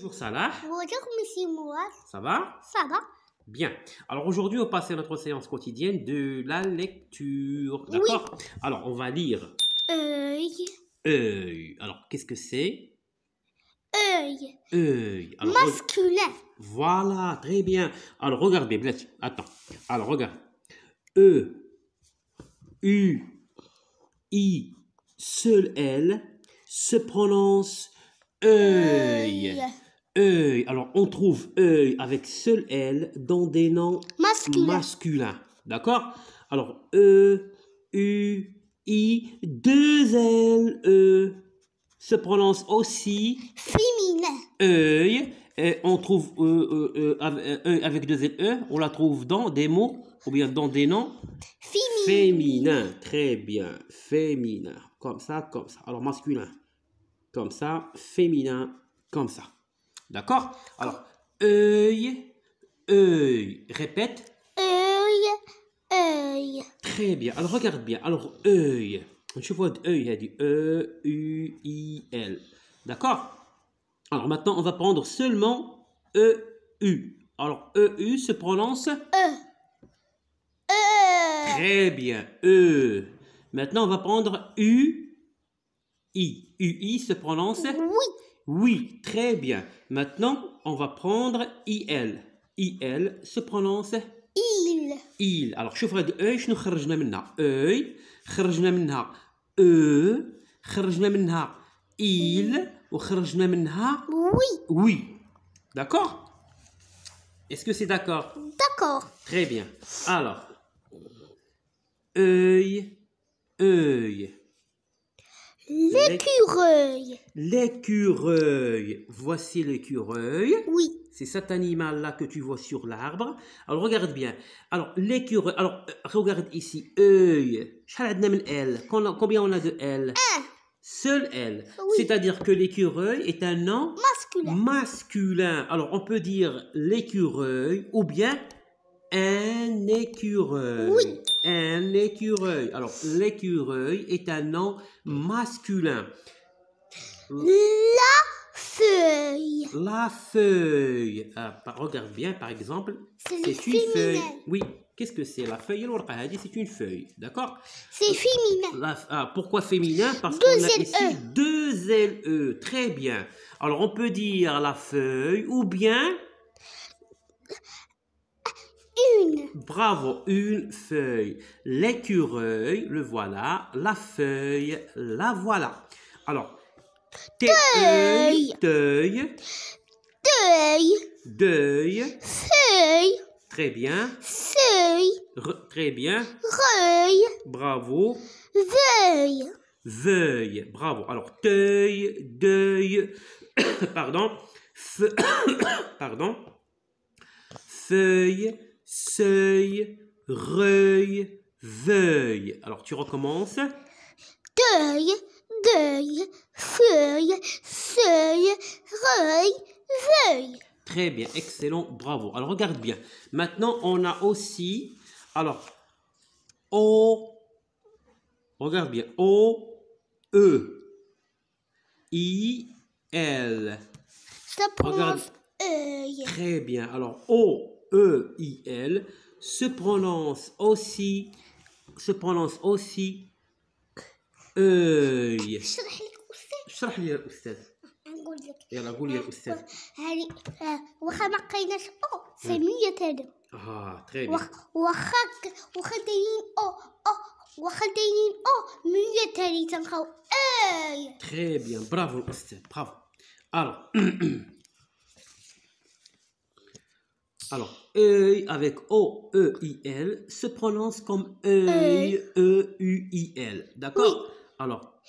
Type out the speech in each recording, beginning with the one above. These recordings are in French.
Bonjour Salah, Bonjour, monsieur Mouad. ça va? Ça va? Bien. Alors aujourd'hui, on va passer à notre séance quotidienne de la lecture. D'accord? Alors, on va lire Œil, œil. Alors, qu'est-ce que c'est? œil. Œil. Alors, Masculin. voilà, très bien. Alors, regarde bien, Blech. Attends. Alors, regarde. E, U, I, seul L, se prononce œil. Œil. Alors, on trouve œil avec seul L dans des noms masculins. D'accord? Alors, E, U, I, deux L, E se prononce aussi Féminin. œil. Et on trouve œil avec deux L, E, on la trouve dans des mots ou bien dans des noms féminins. Très bien. Féminin. Comme ça, comme ça. Alors, masculin. Comme ça. Féminin. Comme ça. D'accord? Alors, œil, œil. Répète. Œil, œil. Très bien. Alors, regarde bien. Alors, œil. Je vois œil, il y a du E-U-I-L. D'accord? Alors, maintenant, on va prendre seulement E-U. Alors, E-U se prononce Très bien. E. Maintenant, on va prendre U-I. U-I se prononce Oui. Oui, très bien. Maintenant, on va prendre IL. IL se prononce Il. il. Alors شوف هاد أي شنو خرجنا منها أي خرجنا منها أ خرجنا منها il وخرجنا منها Oui. oui. D'accord? Est-ce que c'est d'accord? D'accord. Très bien. Alors œil, œil. L'écureuil. L'écureuil. Voici l'écureuil. Oui. C'est cet animal-là que tu vois sur l'arbre. Alors, regarde bien. Alors, l'écureuil. Alors, regarde ici. Œil. L. Combien on a de L? Un. Seul L. Oui. C'est-à-dire que l'écureuil est un nom Masculin. masculin. Alors, on peut dire l'écureuil ou bien un écureuil. Oui. Un écureuil. Alors, l'écureuil est un nom masculin. La feuille. La feuille. Regarde bien, par exemple, C'est c'est une féminin. feuille. Oui, qu'est-ce que c'est? La feuille, c'est une feuille. D'accord? C'est féminin. Pourquoi féminin? Parce Deux qu'on a L, ici E. deux LE. Très bien. Alors, on peut dire la feuille ou bien, Une. bravo, une feuille. L'écureuil, le voilà. La feuille, la voilà. Alors, Deuil. deuil, Deuil. deuil. Feuille. Très bien. Feuille. Très bien. Reuil. Bravo. Veuille. Veuille. Bravo. Alors, deuil, deuil. Pardon. Pardon. Feuille, seuil, reuil, veuille. Alors, tu recommences. Deuil. Deuil. Feuille. Seuil. Reuil. Veuille. Très bien. Excellent. Bravo. Alors, regarde bien. Maintenant, on a aussi. Alors, O. Regarde bien. O, E, I, L. Ça Regarde. prononce œil. Très bien. Alors, O, E, I, L se prononce aussi œil. اشرح لك أستاذ. اشرح لي يا أستاذ. نقول لك. يلا قول يا أستاذ. هذه واخا ما لقيناش أو سمية هذا. très bien. واخا دايرين أو واخا دايرين أو مية هذه تنلقاو أي. Très bien. Bravo أستاذ. Bravo. Alors, œil avec O-E-I-L se prononce comme œil, E-U-I-L. D'accord? Oui. Alors,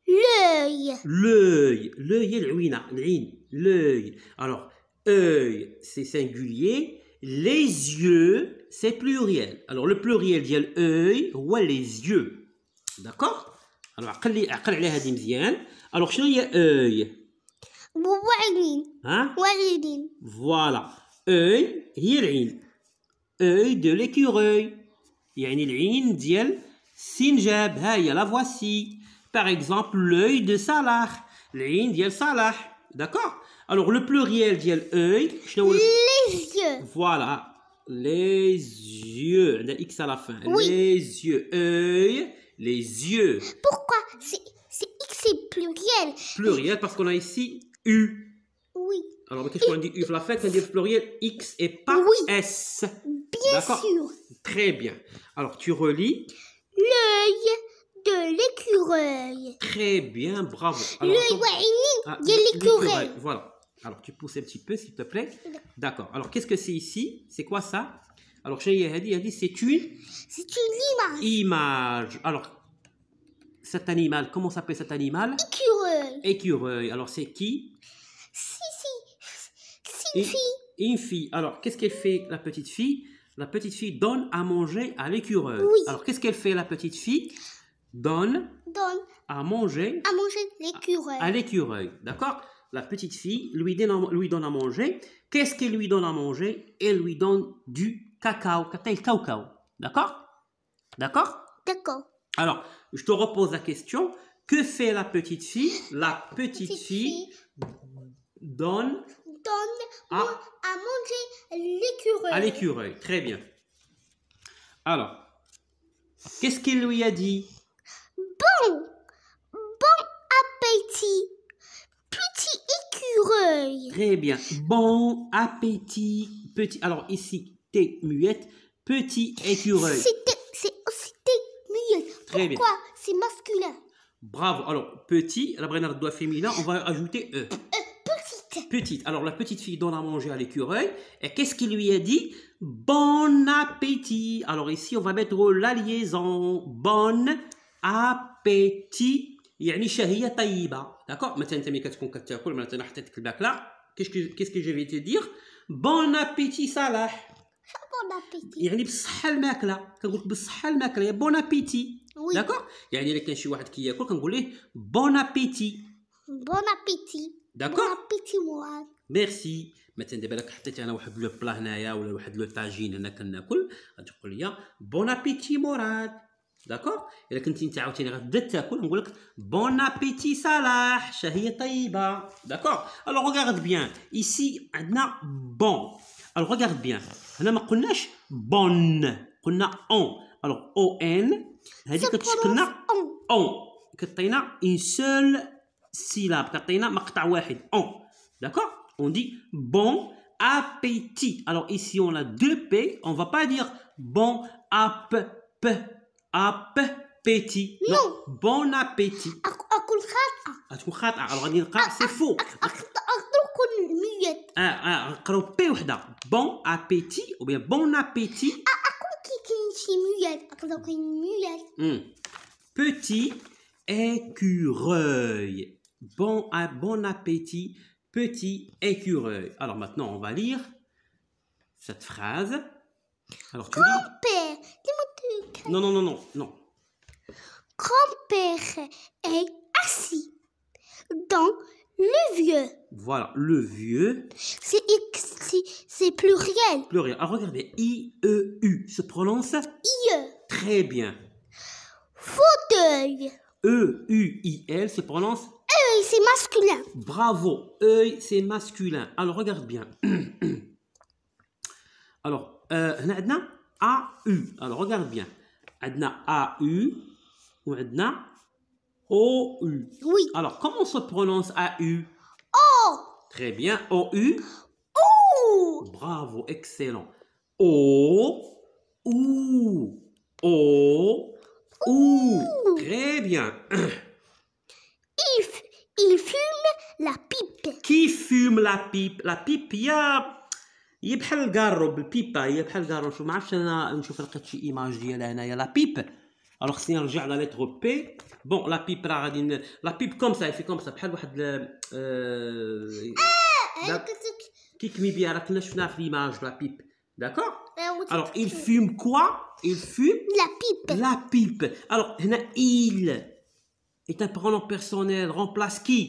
l'œil. l'œil. L'œil est l'œil. Alors, œil, c'est singulier. Les yeux, c'est pluriel. Alors, le pluriel ديال œil هو les yeux. D'accord? Alors, عقل على هذه مزيان. Alors, شنو هي œil؟ وعينين. ها؟ وعينين. Voilà. œil هي العين. œil de l'écureuil. يعني العين ديال سنجاب. هاي la voici. Par exemple, l'œil de Salah. العين ديال صلاح. d'accord. Alors le pluriel ديال œil شنو هو Les yeux. voilà les yeux on a x à la fin Oui. les yeux œil les yeux Pourquoi c'est X, c'est pluriel. pluriel parce qu'on a ici u. Oui, Alors qu'est-ce qu'on dit u la fin, on dit pluriel x et pas Oui. s. bien D'accord. sûr. Très bien. Alors tu relis. L'œil de l'écureuil. Très bien, bravo. Alors, L'œil, attends. ouais, Ah, il y a l'écureuil. Voilà. Alors tu pousses un petit peu s'il te plaît. D'accord. Alors qu'est-ce que c'est ici? C'est quoi ça? Alors c'est une C'est une image. image. Alors cet animal, comment s'appelle cet animal? Écureuil. Écureuil. Alors c'est qui? C'est une fille. Une fille. Alors, qu'est-ce qu'elle fait, la petite fille? La petite fille donne à manger à l'écureuil. Oui. Alors, qu'est-ce qu'elle fait, la petite fille? Donne Donne à manger à manger l'écureuil. à l'écureuil. D'accord? La petite fille lui donne à manger. Qu'est-ce qu'elle lui donne à manger? Elle lui donne du cacao. Cacao. D'accord? D'accord? D'accord. Alors, je te repose la question. Que fait la petite fille? La petite fille donne Donne à manger l'écureuil. à l'écureuil. Très bien. Alors, qu'est-ce qu'il lui a dit? Bon appétit. Petit écureuil. Très bien. Bon appétit. Petit. Alors ici, t'es muette. Petit écureuil. C'est aussi des muettes. Très bien. Pourquoi? C'est masculin. Bravo. Alors, petit, la brainard doigt féminin, on va ajouter E. Petite. Petite. Alors, la petite fille donne à manger à l'écureuil. Et qu'est-ce qu'il lui a dit? Bon appétit. Alors ici, on va mettre la liaison. Bon appétit. يعني شهية طيبة. D'accord? Maintenant, انت ملي كتكون كتاكل مثلا حطيتك الماكلة. Qu'est-ce que je vais te dire? Bon appétit صلاح. Bon appétit. يعني بالصحة الماكلة. كنقول لك بالصحة الماكلة. Bon appétit. Oui. D'accord? يعني إلا كان شي واحد كياكل كنقول ليه bon appétit. Bon appétit. D'accord? Bon appétit, moi. ميرسي. مثلا دابا لك حطيت انا واحد لو بلا هنايا ولا واحد لو طاجين انا كناكل غتقول لي بون ابيتي مراد. داكور. الا كنتي انت عاوتاني غتبدا تاكل نقول لك بون ابيتي صلاح شهيه طيبه. داكور. الوغ ريغارد بيان ايسي عندنا بون. الوغ ريغارد بيان هنا ما قلناش بون قلنا اون. الوغ او ان هذه كتشكلنا اون كتعطينا اون سول سيلاب كتعطينا مقطع واحد اون. D'accord? On dit bon appétit. Alors ici on a deux P. On ne va pas dire bon appétit. Non. Bon appétit. أكل خاطئة. تكون خاطئة. Alors غادي نقرا سي فو. أكل ميت. نقراو بي وحدة. Bon appétit ou bien bon appétit. أكل كاين شي ميت. أكل كاين ميت. Petit écureuil. Bon appétit. Petit écureuil. Alors maintenant, on va lire cette phrase. Alors tu lis. Grand-père. Non. Grand-père est assis dans le vieux. Voilà, le vieux. C'est pluriel. Pluriel. Alors regardez, I-E-U se prononce IE. très bien. Fauteuil. E-U-I-L se prononce. C'est masculin. Bravo. Œil, c'est masculin. Alors regarde bien. Alors, هنا عندنا A-U. Alors regarde bien. عندنا A-U وعندنا O-U. Oui. Alors, comment se prononce A-U? Oh. Très bien. O-U. Oh. Bravo, excellent. O-U. O-U. Très bien. Il fume la pipe. Qui fume la pipe? La pipe هي بحال الكارو بالبيبا. هي بحال الكارو. شوف ما عرفتش انا نشوف لقيت شي ايماج ديالها هنايا لا بيب. الوغ خصني نرجع على لتر بي. بون لا بيب راه غادي لا بيب كوم سا في كوم سا بحال واحد كيكمي بها راه كنا شفناها في ليماج لا بيب. D'accord? Alors, il fume quoi? Il fume la pipe. La pipe. Alors, il est un pronom personnel. Remplace qui?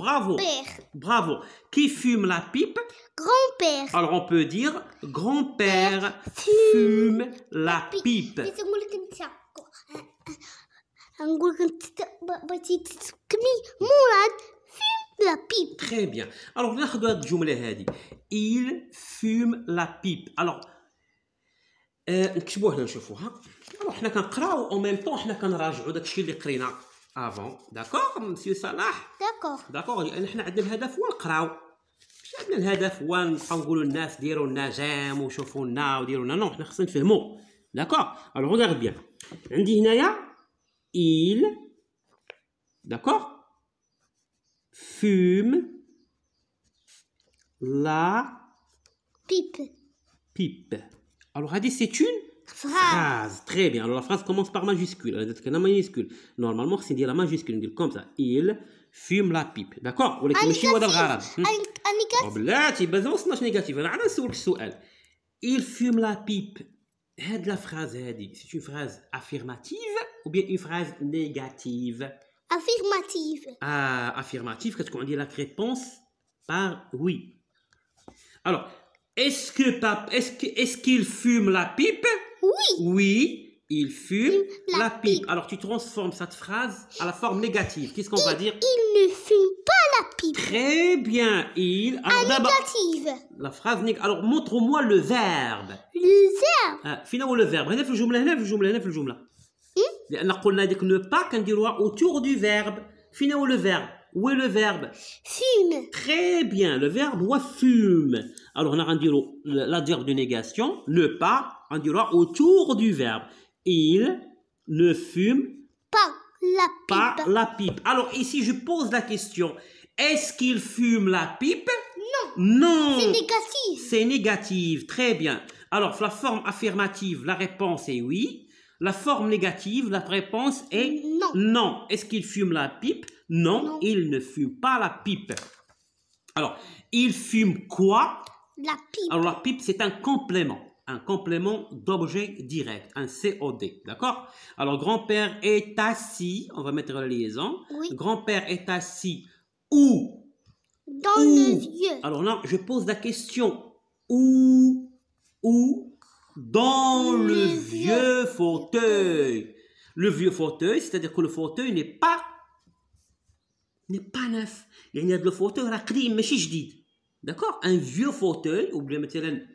Bravo. Père. Bravo. Qui fume la pipe? Grand-père. Alors, on peut dire grand-père fume la pipe. نقول لك انت بغيتي تسكني مراد fume La pipe. Très bien. Alors, ناخذ هذه الجملة هذه. Il fume la pipe. Alors, نكتبوها هنا نشوفوها. Alors, حنا كنقراو او ميم طون حنا كنراجعوا داك الشيء اللي قرينا افون. داكور مسيو صلاح؟ D'accord. داكور لان حنا عندنا الهدف هو نقراو. ماشي عندنا الهدف هو نبقاو نقولوا للناس ديروا لنا جيم وشوفوا لنا وديروا لنا، نو حنا خصنا نفهموا. داكور. الوغ ريغارد بيان. عندي هنايا il d'accord fume la Pipe. pipe. Alors, Hadi, c'est une Phrase. phrase. Très bien. Alors, la phrase commence par majuscule. Elle est une majuscule. Normalement, c'est dire la majuscule. On dit comme ça. Il fume la pipe. D'accord? Ou les ماشي هذا الغرض. Un négatif. بلاتي باز ما وصلناش نيجاتيف. انا عاد نسولك السؤال. Il fume la pipe. هاد la phrase هادي, c'est une phrase affirmative ou bien une phrase négative? Affirmative. Ah, affirmative, qu'est-ce qu'on dit la réponse par oui. Alors, est-ce qu'il fume la pipe? Oui. Oui, il fume La la pipe. pipe. Alors, tu transformes cette phrase à la forme négative. Qu'est-ce qu'on va dire? Il ne fume pas la pipe. Très bien. Alors, d'abord, Négative. la phrase négative. Alors, montre-moi le verbe. Le verbe. فين هو le verbe؟ هنا في الجملة، هنا في الجملة، هنا في الجملة. لأن قلنا ديك ne pas كنديروها autour du verbe. فين هو le verbe؟ Où est le verbe? Fume. Très bien, le verbe هو fume. Alors, on a rendu l'adverbe de négation, ne pas, on dira autour du verbe. Il ne fume Pas la pas pipe. la pipe. Alors, ici, je pose la question. Est-ce qu'il fume la pipe? Non. Non. C'est négatif. C'est négatif, très bien. Alors, la forme affirmative, la réponse est oui. La forme négative, la réponse est Non. non. Est-ce qu'il fume la pipe? Non, Non. il ne fume pas la pipe. Alors, il fume quoi? La pipe. Alors, la pipe, c'est un complément d'objet direct, un COD, d'accord? Alors, grand-père est assis, on va mettre la liaison. Oui. Grand-père est assis où? Dans Où? le vieux. Alors là, je pose la question. Où? Dans le vieux fauteuil. Le vieux fauteuil, c'est-à-dire que le fauteuil n'est pas neuf. يعني هذا الفوتوي راه قديم ماشي جديد. D'accord? Un vieux fauteuil ou bien مثلا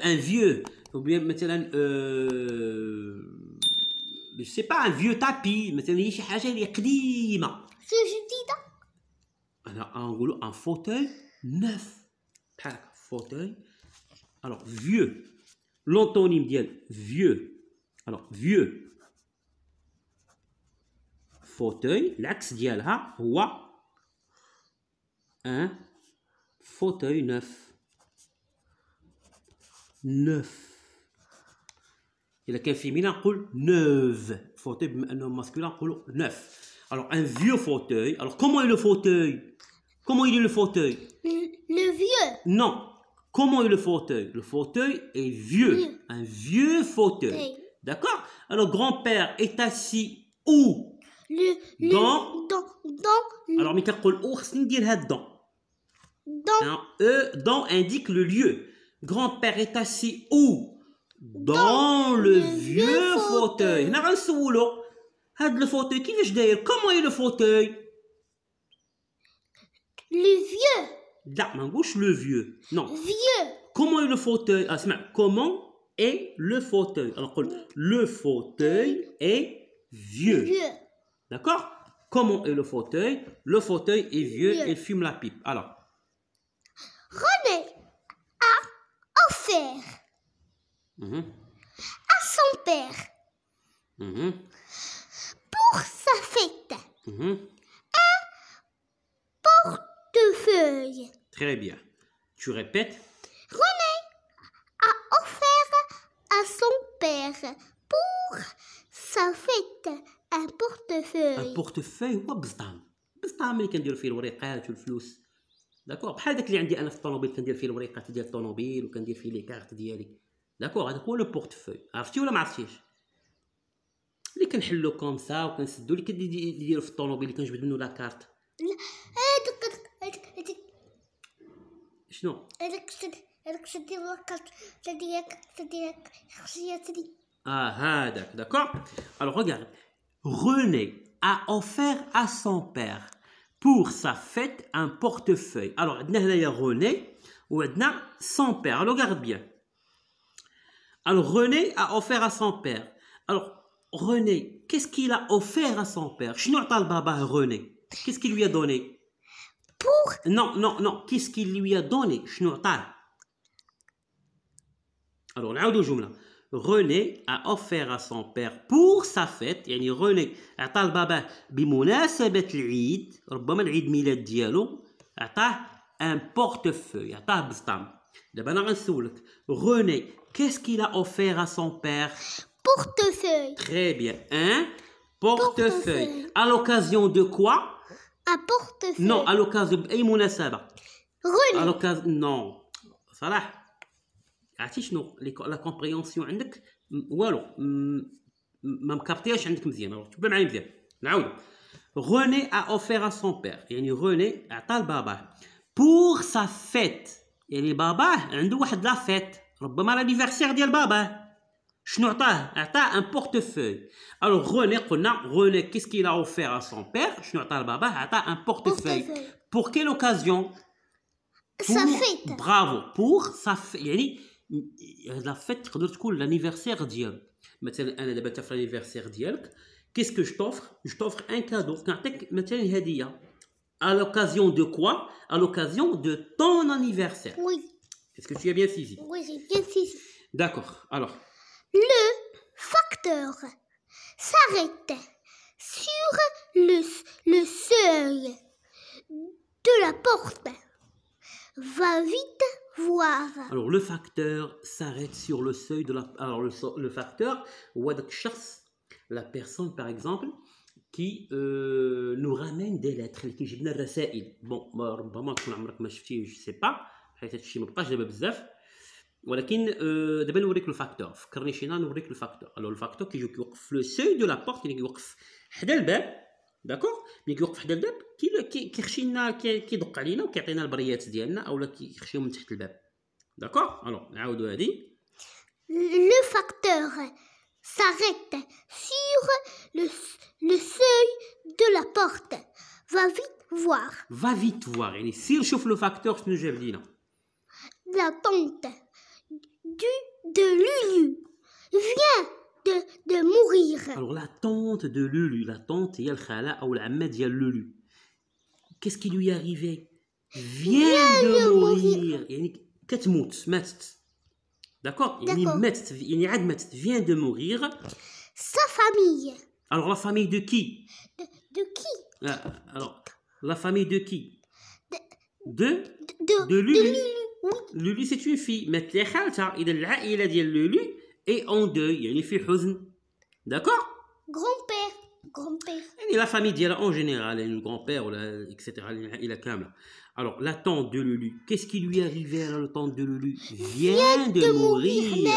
un vieux ou bien مثلا je sais pas un vieux tapis مثلا هي شي حاجه اللي قديمه. C'est judith. Alors, un fauteuil neuf. Fauteuil. Alors, vieux. L'antonyme dit vieux. Alors, vieux. Fauteuil. L'axe ديالها هو un fauteuil neuf. Neuf. إذا كان féminin نقول neuve. Fauteuil بما أنه masculin نقولوا neuf. Alors, un vieux fauteuil. Alors, comment est le fauteuil? Comment il est le fauteuil? Le vieux. Non. Comment est le fauteuil? Le fauteuil est vieux. Vieux. Un vieux fauteuil. Oui. D'accord? Alors, grand-père est assis où? Dans. Alors, mais كنقول où خصني نديرها dans. Dans indique le lieu. Grand-père est assis où? Dans le vieux fauteuil. هنا غنسولو هاد الفوتوي كيفاش داير؟ Comment est le fauteuil? Le vieux. لا ما نقولش le vieux. Non. Vieux. Comment est le fauteuil? اسمع. Comment est le fauteuil? Alors نقول le fauteuil est vieux. Vieux. D'accord? Comment est le fauteuil? Le fauteuil est vieux, Vieux. il fume la pipe. Alors. René a offert à son père pour sa fête un portefeuille. Très bien. Tu répètes. René a offert à son père pour sa fête un portefeuille. Un portefeuille هو بزطام. بزطام اللي كنديروا فيه الوريقات والفلوس. داكور بحال داك اللي عندي انا في الطوموبيل كندير فيه الوريقات ديال الطوموبيل وكندير فيه لي كارت ديالي. داكور هذاك هو لو بورتفوي. عرفتي ولا ما عرفتيش؟ اللي كنحلو كوم سا وكنسدو اللي كنديرو في الطوموبيل اللي كنجبد منه لا كارت. شنو؟ هذاك تدير لاكارت تديك خصيتني. هذاك. D'accord? Alors regarde. René a offert à son père pour sa fête un portefeuille. Alors, il y a René ou son père. Alors, regarde bien. Alors, René a offert à son père. Alors, René, qu'est-ce qu'il a offert à son père? Chino le baba René. Qu'est-ce qu'il lui a donné? Pour Non. Qu'est-ce qu'il lui a donné? Chino Alors, نعاودوا الجملة. René a offert à son père pour sa fête. يعني René عطى لباباه بمناسبة العيد، ربما العيد ميلاد ديالو، عطاه un portefeuille، عطاه بسطام. دابا أنا غنسولك René, qu'est-ce qu'il a offert à son père? portefeuille. Très bien, un portefeuille. À l'occasion de quoi? Un portefeuille. Non, à l'occasion بأي مناسبة. René. À l'occasion non. صلاح عرفتي شنو لا كومبريونسيون عندك والو ما مكابتياش عندك مزيان. تبع معايا مزيان نعاودو. René a offert à son père يعني René عطى لباباه pour sa fête يعني باباه عنده واحد لا فيت ربما لانيفرسير ديال باباه. شنو عطاه un portefeuille. Alors René قلنا René qu'est-ce qu'il a offert à son père؟ شنو عطاه لباباه؟ عطاه un portefeuille. Pour quelle occasion؟ Sa fête. Bravo. Pour sa fête يعني la fête تقدر تكون l'anniversaire ديالو. مثلا انا دابا في l'anniversaire ديالك qu'est-ce que je t'offre? Je t'offre un cadeau. كنعطيك مثلا هديه. À l'occasion de quoi? À l'occasion de ton anniversaire. Oui. Est-ce que tu as bien saisi? Oui, j'ai bien saisi. D'accord. Alors. Le facteur s'arrête sur le seuil de la porte. Va vite voir. Alors le facteur s'arrête sur le seuil de la. Alors le facteur, ou la personne par exemple qui nous ramène des lettres qui جبنا الرسائل. Bon ربما تكون عمرك ما شفتيه je sais pas حيت هادشي ما بقاش دابا بزاف ولكن دابا نوريك الفاكتور. فكرني شي نهار نوريك الفاكتور. الو الفاكتور كيوقف في لو سوي دو لا بورت يعني كيوقف حدا الباب. داكوغ ملي كيوقف حدا الباب كيخشي لنا كيدق علينا وكيعطينا البريات ديالنا اولا كيخشيو من تحت الباب. داكوغ الو نعاودو هادي. Le facteur s'arrête sur le seuil de la porte. Va vite voir. Va vite voir يعني سير شوف لو فاكتور شنو جاب لينا. La tante de Lulu vient de mourir. Alors la tante de Lulu, la tante هي الخالة أو العمة ديال Lulu. Qu'est-ce qui lui est arrivé? Vient de mourir. يعني كتموت ماتت. D'accord? يعني ماتت يعني عاد ماتت. Vient de mourir. Sa famille. Alors la famille de qui? De qui? Alors la famille de qui? De Lulu. De Lulu. Lulu c'est une fille. مات لي خالتها. إذا العائلة ديال Lulu est en deuil يعني في حزن. D'accord? Grand-père. يعني la famille ديالها en général يعني le grand-père ولا etc. العائلة كاملة. Alors la tante de Lulu, qu'est-ce qui lui est arrivé à la tante de Lulu? Vient de mourir.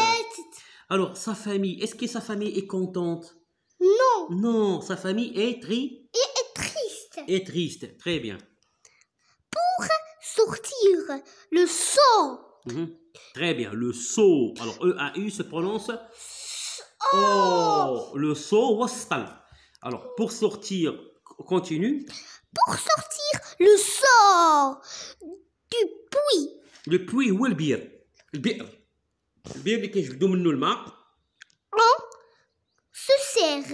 Alors sa famille, est-ce que sa famille est contente? Non. Non, sa famille est Triste. est triste. Très bien. Pour sortir le seau. Très bien. Le seau. Alors E-A-U se prononce oh. Le seau wastal. Alors pour sortir, continue. Pour sortir le seau du puits. Le puits هو البير. البئر اللي كيجبدوا منه الماء. On se sert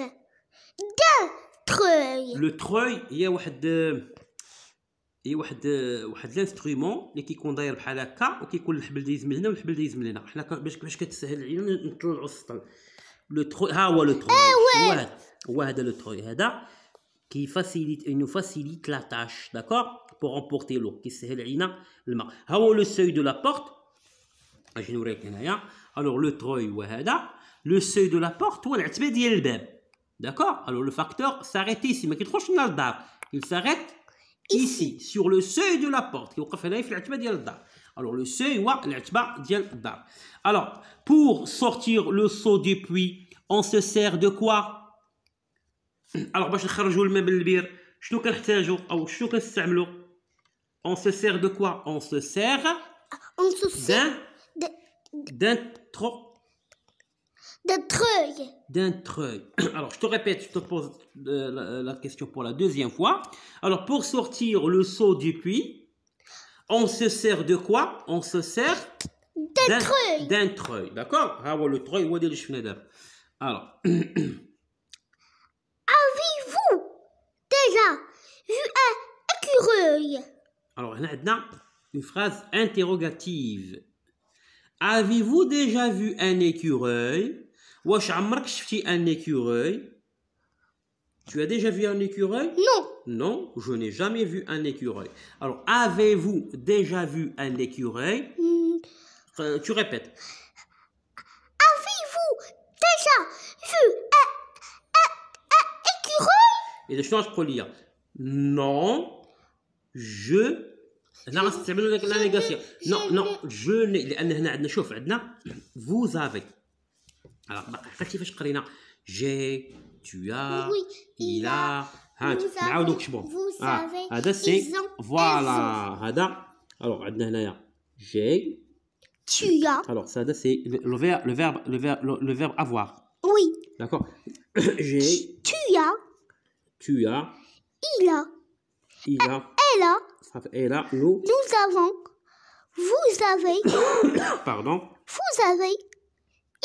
d'un treuil. Le treuil هي واحد الانسترومون اللي كيكون داير بحال هكا وكيكون الحبل دايز من هنا والحبل دايز من هنا. حنا باش كتسهل علينا نطلعوا السطل. لو تروي ها هو لو تروي. هو هذا لو تروي هذا qui nous facilite la tâche, d'accord, pour emporter l'eau, qui سهل علينا الماء. ها هو le seuil de la porte. اجي نوريك هنايا. alors le treuil هو هذا. le seuil de la porte هو العتبه ديال الباب. d'accord. alors le facteur s'arrête ici ما كيدخلش لنا للدار. il s'arrête ici sur le seuil de la porte. كيوقف هنايا في العتبه ديال الدار. alors le seuil هو العتبه ديال الدار. alors pour sortir le seau du puits on se sert de quoi? alors باش نخرجوا الماء من البير شنو كنحتاجوا او شنو كنستعملوا؟ on se sert de quoi? on se sert D'un treuil. D'un treuil. Alors, je te répète, je te pose la question pour la deuxième fois. Alors, pour sortir le seau du puits, on se sert de quoi? On se sert D'un treuil. d'un treuil. D'accord? Ah, ouais, le treuil, on va dire. Alors, Avez-vous déjà vu un écureuil? alors, on a une phrase interrogative. Avez-vous déjà vu un écureuil? Wesh عمرك شفتي un écureuil? Tu as déjà vu un écureuil? Non. Non, je n'ai jamais vu un écureuil. Alors, avez-vous déjà vu un écureuil? Tu répètes. Avez-vous déjà vu un écureuil? Et je change pour lire. Non, je... Non, c'est la négation. Non, je n'ai... لأن هنا عندنا شوف عندنا vous avez. Alors, عرفتي كيفاش قرينا؟ J'ai, tu as, Oui, il a. هانت vous avez, نعاودو نكتبو. vous avez, هذا سي ils ont, فوالا هذا. Alors عندنا هنايا j'ai. Tu as. Alors ça c'est le verbe avoir. Oui. D'accord. J'ai, Tu as. tu as, Il a. il a, Elle a. elle a, nous. Nous avons. Vous avez. Pardon. Vous avez.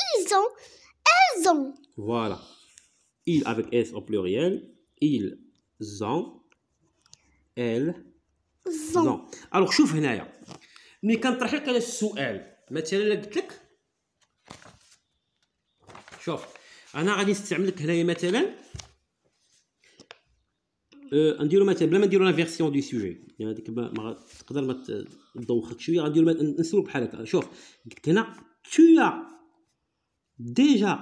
Ils ont. Elles ont. Voilà. Il avec S au pluriel. Ils ont. Elles Ont. ont. Alors شوف هنايا. ملي كنطرح لك على السؤال مثلا قلت لك شوف انا غادي نستعمل لك هنايا مثلا نديرو مثلا بلا ما نديرو لا فيرسيون دو سوجي يعني هذيك ما تقدر ما تدوخك شويه غنديرو نسولو بحال هكا شوف قلت لك هنا tu as déjà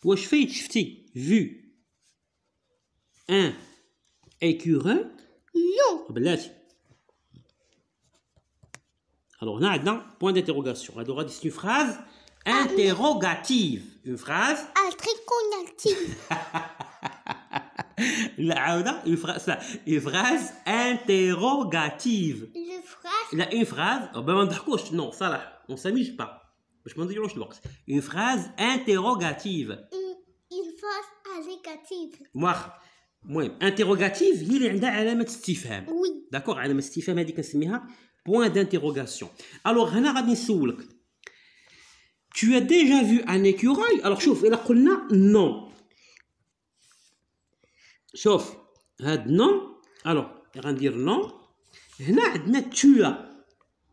واش فايت شفتي vu un écureuil Non. بلاتي. Alors, on a un point d'interrogation. C'est une phrase interrogative. Une phrase. Interrogative. Une phrase interrogative. Le phrase. Là, une phrase. Oh, ben, non, ça là, on s'amuse pas. Je m'en dis une phrase interrogative. Une phrase interrogative. Moi, interrogative, il y a علامة استفهام. Oui. D'accord, علامة استفهام هذه كنسميها point d'interrogation. Alors, هنا غادي نسولك. Tu as déjà vu un écureuil? Alors, شوف إلا قلنا non. شوف هاد non. Alors, غندير non. هنا عندنا tu as.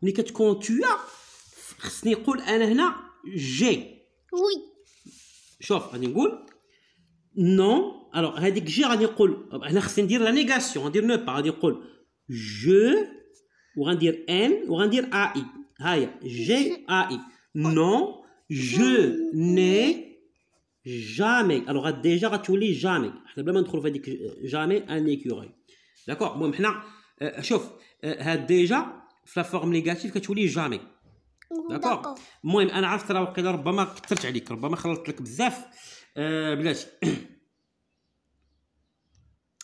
ملي كتكون tu as خصني نقول أنا هنا j'ai. Oui. شوف غادي نقول non. Alors, هذيك جي غادي نقول هنا خصني ندير لا نيغاسيون غندير نو با غادي نقول je وغندير ان وغندير اي. هايا جي اي. non je n'ai jamais. الوغ ديجا غتولي جامي حنا بلا ما ندخلوا في هذيك جامي ان ايكوري. داكوغ. المهم حنا شوف هاد ديجا في لا فورم نيجاتيف كتولي جامي. داكوغ. المهم انا عرفت راه وقيلا ربما كثرت عليك ربما خلطت لك بزاف بلاتي.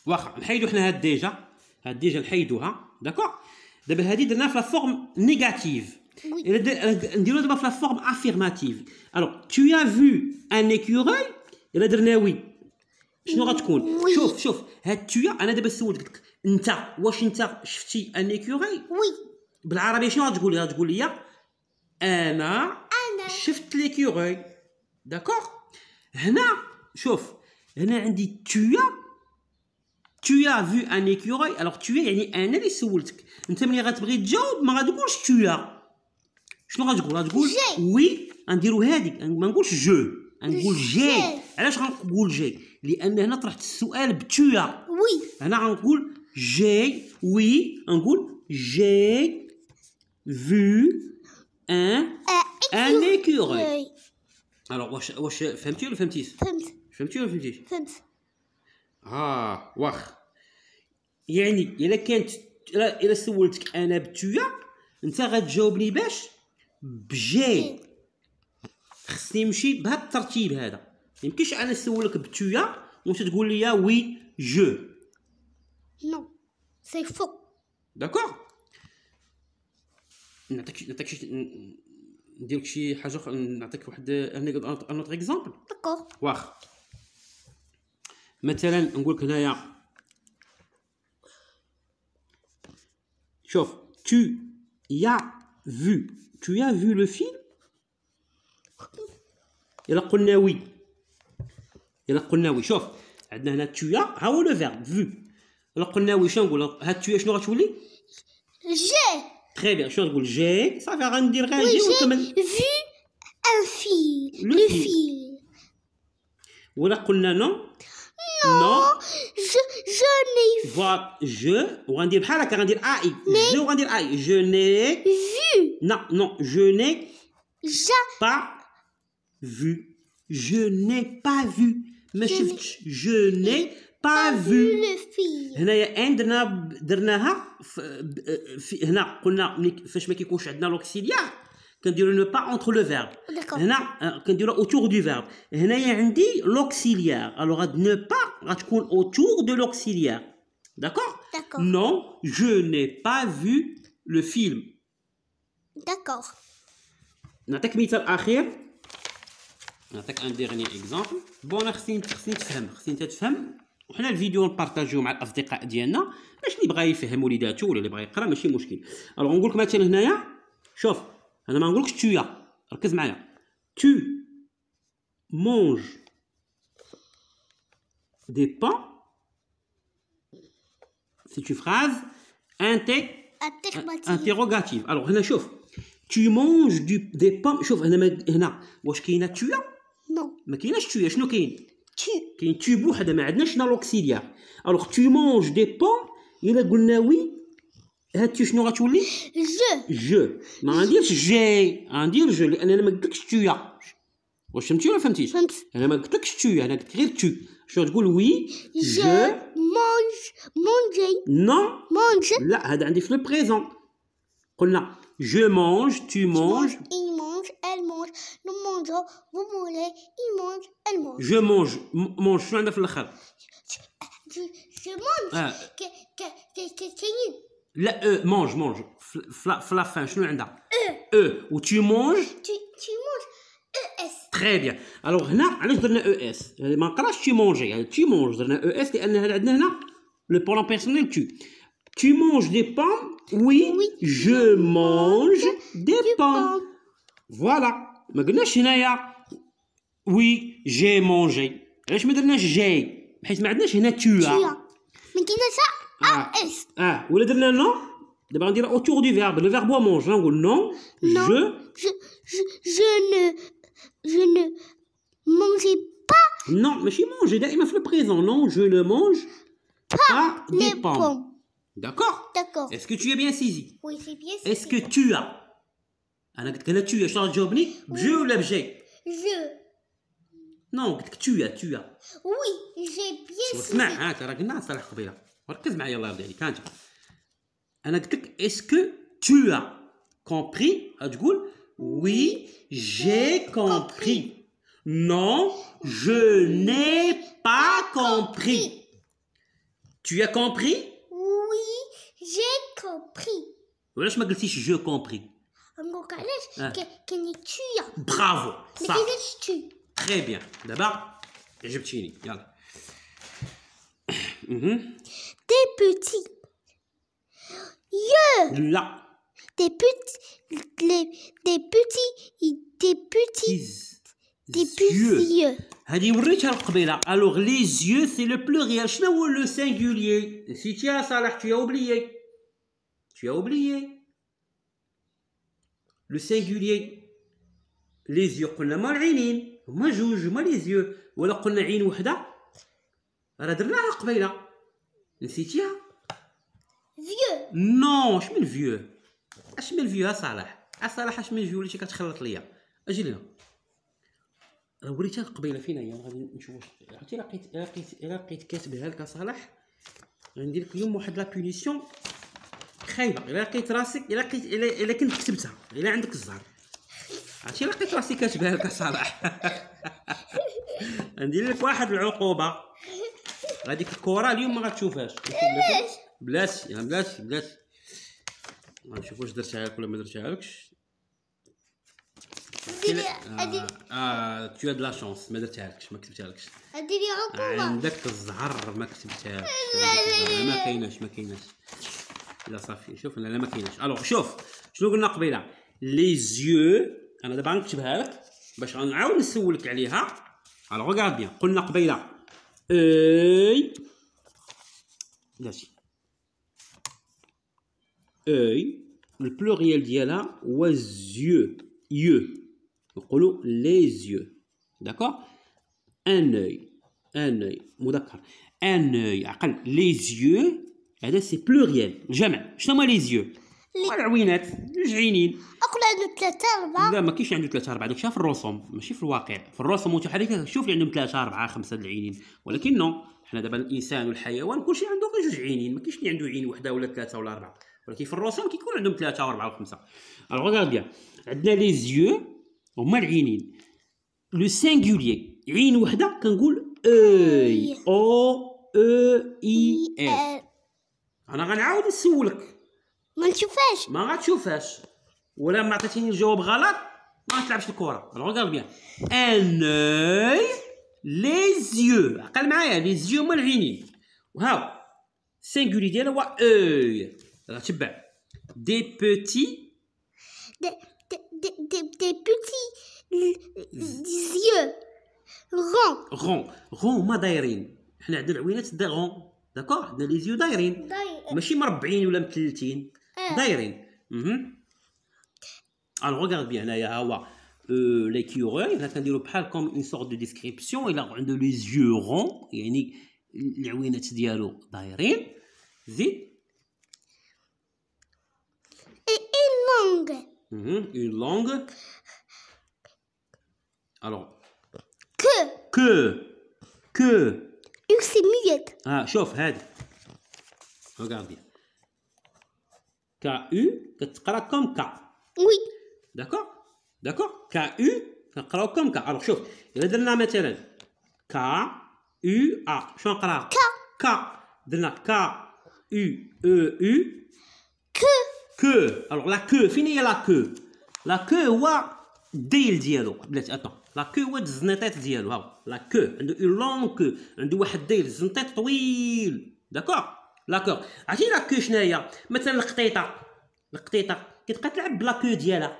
واخا نحيدو حنا هاد ديجا نحيدوها. داكوغ. دابا هادي درنا في لا فورم نيجاتيف. نديرو دابا في لا فورم افيرماتيف. الوغ tu as vu un écureuil الا درنا وي شنو غتكون؟ شوف هاد tu as انا دابا سولتك انت واش انت شفتي ان écureuil؟ Oui. بالعربيه شنو غتقول لي؟ غتقول لي انا شفت l'écureuil. داكوغ. هنا شوف هنا عندي tu as vu un écureuil. alors tu as يعني انا اللي سولتك. انت ملي غتبغي تجاوب ما غتقولش tu as. شنو غتقول؟ غتقول وي. غنديرو هذيك ما نقولش جو نقول جي. علاش غنقول جي؟ لان هنا طرحت السؤال بتويا. وي. هنا غنقول جي وي نقول جي فو ان écureuil. alors واش فهمتي ولا فهمتيش؟ فهمتي ولا فهمتيش؟ فهمت. واخ يعني الا كانت الا سولتك انا بتويا انت غتجاوبني باش بجي. خصني نمشي بهذا الترتيب هذا. ما يمكنش انا نسولك بتويا وانت تقول لي وي جو. نو سي فو. داكوغ. نعطيك ندير لك شي حاجه اخرى، نعطيك واحد ان اوتر اكزامبل. داكور. واخ مثلا نقول لك هنايا شوف tu as vu le film. إلا قلنا وي شوف عندنا هنا tu as ها هو لو فيرب vu. إلا قلنا وي شنو نقول هاد tu شنو غتولي؟ جي. تري بيان. شنو تقول جي صافي غندير غير جي ونكمل. vu un film. Le film. ولا قلنا نو je n'ai فوا جو وغندير بحال هكا غندير اي جو وغندير اي جو ني vu non je n'ai jamais pas vu. Je n'ai pas vu. ما شفتش. je n'ai pas vu. le film. هنايا ان درناها في هنا قلنا فاش ما كيكونش عندنا لوكسيليار كنديرو نو با اونتر لو فيرب. هنا كنديرو اوتور دو فيرب. هنايا عندي لوكسيليار الوغ هاد نو با غتكون اوتور دو لوكسيليار. داكور. non je n'ai pas vu le film. داكور. نعطيك مثال اخير. نعطيك ان ديرني اكزامبل. بون انا خصني تفهم وحنا الفيديو نبارطاجيو مع الاصدقاء ديالنا باش اللي بغا يفهم وليداتو ولا اللي بغا يقرا ماشي مشكل. الوغ نقول لك مثلا هنايا شوف انا ما نقولكش تويا ركز معايا. tu manges des pains. c'est une phrase interrogative. alors هنا شوف tu manges des pains. شوف هنا واش كاينه تويا؟ نو. ما كايناش تويا. شنو كاين؟ كاين tu بوحده ما عندناش نا لوكسيليار. الوغ tu manges des pains. الا قلنا وي هاد tu شنو غتولي؟ جو. ما غنديرش جي غندير جو لان انا ما قلتلكش تويا. واش فهمتي ولا فهمتيش؟ فهمت. انا ما قلتلكش تويا انا قلت غير تو. شنو تقول وي je mange manger نو mange لا هذا عندي في لو بريزون. قلنا je mange tu manges il mange elle mange nous mangeons vous mangez il mange elle mange je mange شنو عندنا في الاخر؟ je mange كاينين لا mange في لا فان شنو عندها؟ و tu manges tu manges es تري بيان. الوغ هنا علاش درنا او اس؟ ما نقراش تي مونجي يعني تي مونج درنا او اس لان عندنا هنا لو بونون بيرسونيل tu manges des pains. oui je mange des pains. فوالا ما قلناش هنايا وي جي مونجي. علاش ما درناش جي؟ حيت ما عندناش هنا تويا ما كايناش اس ولا درنا نو. دابا غندير اوتور دو فيرب. لو فيرب هو مونج غنقول نو je ne mangeais pas non ماشي مونجي دائما في البريزون. non je ne mange pas des pommes. d'accord. est-ce que tu as bien saisi? oui c'est bien saisi. est-ce que tu as انا قلت لك انا tu as شنو تجاوبني بجو ولا بجي؟ je نو قلت لك tu as oui j'ai bien saisi. اسمع ها راه قلنا صالح قبيله وركز معايا الله يرضي عليك. ها انت انا قلت لك est-ce que tu as compris تقول oui j'ai compris. non je n'ai pas compris. tu as compris? oui j'ai compris. وعلاش ما قلتيش جو كومبري؟ نقولك علاش كاين تويا. برافو ما صح كايناش تو. تري بيان. دابا عجبتيني يلا. des petits yeux لا des petits yeux. هذه وريتها قبيله. الوغ لي زيو سي لو بلوريال. شنو هو لو سينغوليي؟ نسيتي يا صالح. tu as oublié لو سينغوليي. لي زيو قلنا ما العينين هما جوج هما لي زيو. ولا قلنا عين وحده راه درناها قبيله نسيتيها؟ vieux نو اش من فيو؟ اش من فيو صالح؟ صالح اش من فيو وليتي كتخلط ليا. اجي لهنا راه وريتها قبيله فين هي. غادي نشوف واش عرفتي. لقيت كاتبها لك صالح غندير لك اليوم واحد لا بونيسيون خايبه. الا لقيت راسك الا كنت كتبتها الا عندك الزهر عرفتي لقيت راسي كاتبها لك صالح. ندير لك واحد العقوبه. هذيك الكره اليوم ما غتشوفهاش. بلاتي غنشوف واش درتها لك ولا ما درتها لكش. tu as de la chance ما درتهالكش ما كتبتهالكش هادي لي عقوبة. عندك الزهر ما كتبتهاش ما كايناش لا صافي شوف لا ما كايناش الوغ شوف شنو قلنا قبيله لي زيو انا دابا غنكتبها لك باش غنعاود نسولك عليها الوغ ريغارد بيان قلنا قبيله اي ماشي اي البلوريال ديالها هو زيو يو نقولوا لي زيو داكور ان اوي مذكر ان اوي عقل لي زيو هذا سي بلوريال جمع شنو هما لي زيو العوينات العينين أقول عنده 3 4. لا ما كاينش عنده 3 4 داكشي في الرسوم ماشي في الواقع في الرسوم المتحركه شوف اللي عندهم 3 4 5 العينين ولكن نو حنا دابا الانسان والحيوان كلشي عنده غير 2 عينين ما كاينش اللي عنده عين وحده ولا 3 ولا 4 ولكن في الرسوم كيكون عندهم 3 و4 و5 الوغ ريغارد بيان عندنا لي زيو هما العينين لو سينغولير عين وحده كنقول اوي او اي ال انا غنعاود نسولك ما نشوفهاش. ما غاتشوفهاش ولا ما عطيتيني الجواب غلط ما غتلعبش الكره ريغارد بيان ان اوي لي زيو عقل معايا لي زيو هما العينين وهاو سينغولي ديالها هو اوي غتبع دي بوتي des petits yeux ronds. غون هما دايرين حنا عندنا العوينات دا غون داكور عندنا لي زيو دايرين ماشي مربعين ولا مثلثين دايرين الوغ ريغارد بيان هنايا ها هو ليكيوري هنا كنديرو بحال كوم اون سورت دو ديسكريبسيون الا عنده لي زيو غون يعني العوينات ديالو دايرين زيد et une langue. une langue alors que c'est muette. شوف هادي regarde bien KU كتقرا كوم كا oui d'accord KU كنقراو كوم كا alors شوف الا درنا مثلا KUA شنو نقراها كا درنا KUEU que alors la queue فين هي لا كو هو الديل ديالو بلاتي اتون لا كو هو الزنيطات ديالو ها لا كو عنده اون لون كو عنده واحد الديل الزنطيط طويل داكور عرفتي لا كو شناهي مثلا القطيطه كتبقى تلعب بلا كو ديالها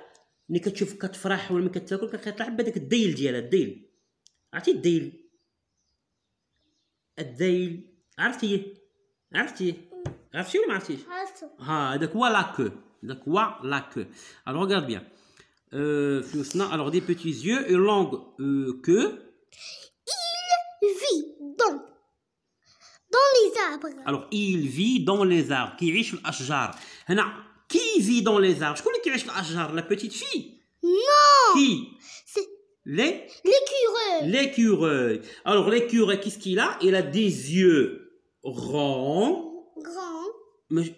ملي كتشوف كتفرح ولا ملي كتاكل كتبقى تلعب بهذاك الديل ديالها الديل عرفتي الديل عرفتي ولا ما عرفتيش هذاك هو لا كو alors regarde bien فلوسنا alors des petits yeux une langue que il vit dans les arbres. alors il vit dans les arbres كيعيش في الاشجار هنا qui vit dans les arbres شكون اللي كيعيش في الاشجار la petite fille non qui c'est l'écureuil alors l'écureuil qu'est-ce qu'il a il a des yeux ronds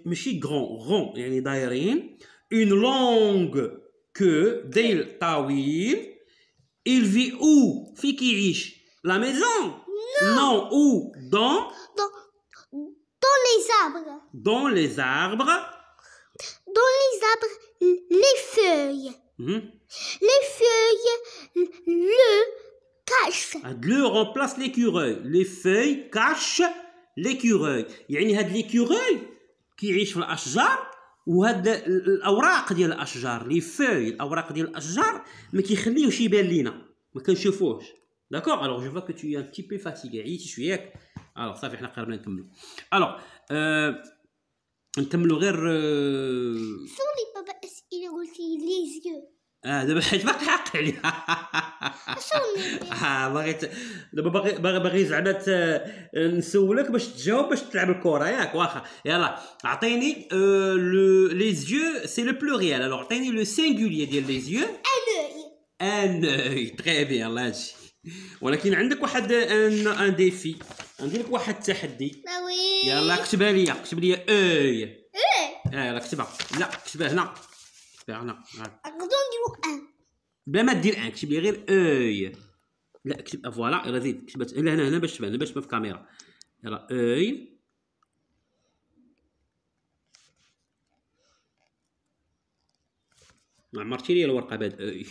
ماشي غون يعني دايرين une langue que ديل طويل il vit où في كيعيش la maison non où dans les arbres les feuilles les feuilles le cachent le remplace l'écureuil les feuilles cachent l'écureuil يعني هاد l'écureuil كيعيش في الاشجار وهاد الاوراق ديال الاشجار لي فوي الاوراق ديال الاشجار ما كيخليوش يبان لينا ما كنشوفوهش داكوغ الوغ جو فوا كو تو ان بتي بي فاتيغي عييتي شويه ياك الوغ صافي حنا قربنا نكملوا الوغ نكملوا غير سولي بابا اسئله قلتي لي زيو دابا حيت باقي حق عليها بغيت دابا باغي زعما نسولك باش تجاوب باش تلعب الكره ياك واخا يلا عطيني لي زيو سي لو بلوريال الوغ عطيني لو سينغولير ديال لي زيو ان اوي تري بيان الله هادشي ولكن عندك واحد ان ديفي ندير لك واحد التحدي يلا كتبها لي اوي يلا كتبها لا كتبها هنا هنا نقدروا نديرو بلا ما دير كتب لي غير اوي لا كتب فوالا يلا زيد كتبت هنا باش تبان في الكاميرا يلا اوي ما عمرتي لي الورقه بهاد اوي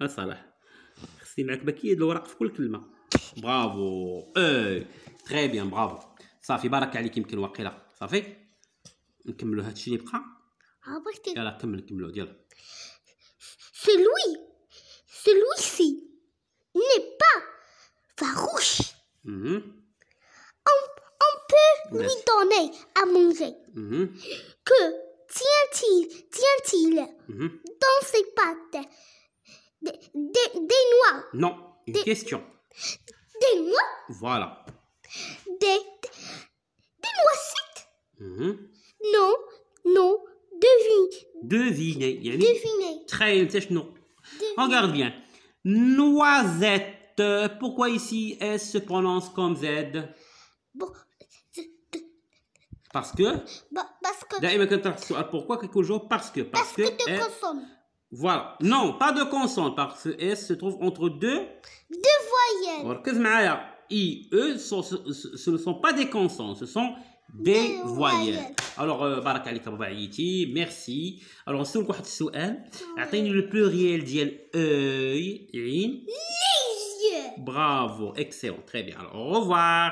صلاح خصني معاك باكي الوراق في كل كلمه. برافو تري بيان برافو. صافي بارك عليك. يمكن واقيلا صافي نكملوا هادشي اللي بقى. عبرتي. يلا كملوا ديال. Celui-ci n'est pas farouche. On peut lui donner à manger. Que tient-il dans ses pattes? Des noix. Non, une question. Des noix? Voilà. Des noisettes? Non, Devinez. devinez. Très bien. Non. Regarde bien. Noisette. Pourquoi ici S se prononce comme Z? Bon, Parce que. parce que دائما كنطرح السؤال pourquoi quelque chose parce que tu S. consommes. Voilà. Non, pas de consonne parce que S se trouve entre deux voyelles. وركز معايا. I, E, ce ne sont pas des consonnes, ce sont des voyelles. Alors, بارك عليك بابا عييتي. ميرسي. Alors, نسولك واحد السؤال. اعطيني لو بلوريال ديال œil عين. Les yeux. Bravo, excellent, très bien. Alors, au revoir.